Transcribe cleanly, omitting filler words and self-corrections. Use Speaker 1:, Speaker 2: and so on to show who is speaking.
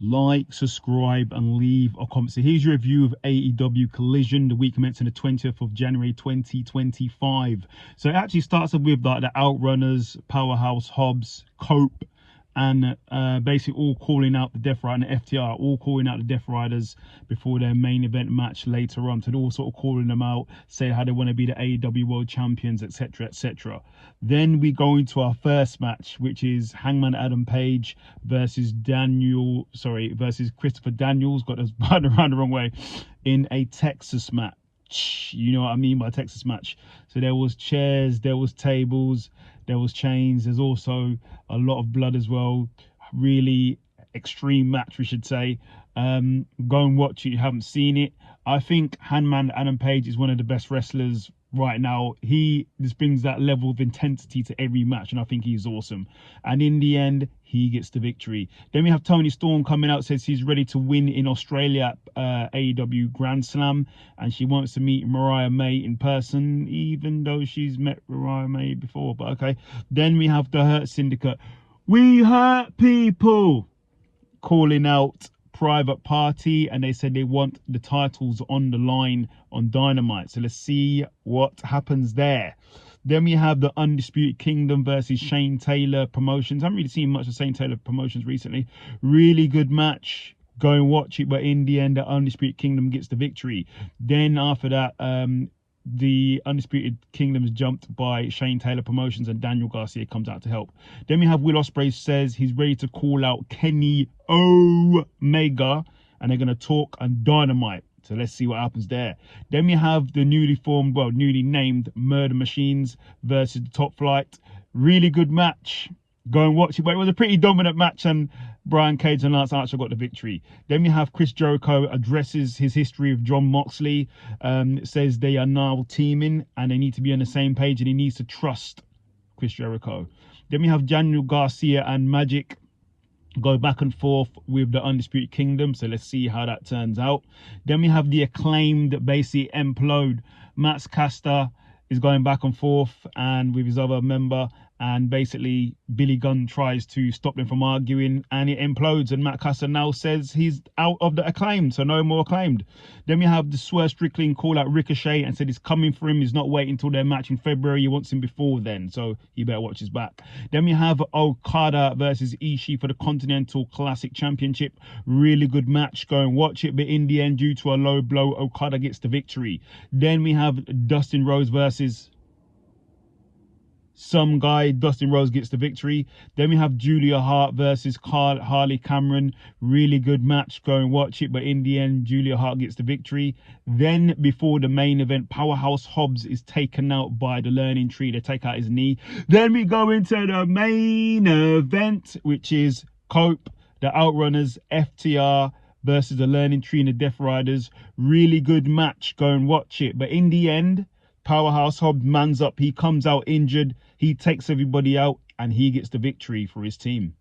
Speaker 1: Like, subscribe, and leave a comment. So here's your review of AEW Collision, the week commencing the 20th of January 2025. So it actually starts off with like the Outrunners, Powerhouse Hobbs, Cope, and basically all calling out the Death Rider and FTR, all calling out the Death Riders before their main event match later on. So they're all sort of calling them out, say how they want to be the AEW World Champions, etc., etc. Then we go into our first match, which is Hangman Adam Page versus Christopher Daniels. Got us around the wrong way in a Texas match. You know what I mean by Texas match. So there was chairs, there was tables, there was chains. There's also a lot of blood as well. Really extreme match, we should say. Go and watch it. You haven't seen it. I think Hangman Adam Page is one of the best wrestlers right now. He just brings that level of intensity to every match, and I think he's awesome. And in the end, he gets the victory. Then we have Toni Storm coming out, says he's ready to win in Australia at AEW Grand Slam, and she wants to meet Mariah May in person, even though she's met Mariah May before, but okay. Then we have the Hurt Syndicate. We hurt people, calling out Private Party, and they said they want the titles on the line on Dynamite. So let's see what happens there. Then we have the Undisputed Kingdom versus Shane Taylor Promotions. I haven't really seen much of Shane Taylor Promotions recently. Really good match. Go and watch it, but in the end, the Undisputed Kingdom gets the victory. Then after that, the Undisputed Kingdom is jumped by Shane Taylor Promotions, and Daniel Garcia comes out to help. Then we have Will Ospreay says he's ready to call out Kenny Omega, and they're going to talk on Dynamite. So let's see what happens there. Then we have the newly named Murder Machines versus the Top Flight. Really good match. Go and watch it. But it was a pretty dominant match, and Brian Cage and Lance Archer got the victory. Then we have Chris Jericho addresses his history of John Moxley. Says they are now teaming and they need to be on the same page, and he needs to trust Chris Jericho. Then we have Daniel Garcia and Magic go back and forth with the Undisputed Kingdom. So let's see how that turns out. Then we have the Acclaimed basically implode. Max Caster is going back and forth and with his other member, and basically Billy Gunn tries to stop them from arguing, and it implodes, and Matt Caster now says he's out of the Acclaimed, so no more Acclaimed. Then we have the Swerve Strickland call out Ricochet and said he's coming for him. He's not waiting until their match in February. He wants him before then, so he better watch his back. Then we have Okada versus Ishii for the Continental Classic Championship. Really good match. Go and watch it, but in the end, due to a low blow, Okada gets the victory. Then we have Dustin Rhodes versus some guy. Dustin Rhodes gets the victory. Then we have Julia Hart versus Harley Cameron. Really good match. Go and watch it, but in the end, Julia Hart gets the victory. Then before the main event, Powerhouse Hobbs is taken out by the Learning Tree. They take out his knee. Then we go into the main event, which is Cope, the Outrunners, FTR versus the Learning Tree and the Death Riders. Really good match. Go and watch it, but in the end, Powerhouse Hobbs mans up. He comes out injured. He takes everybody out, and he gets the victory for his team.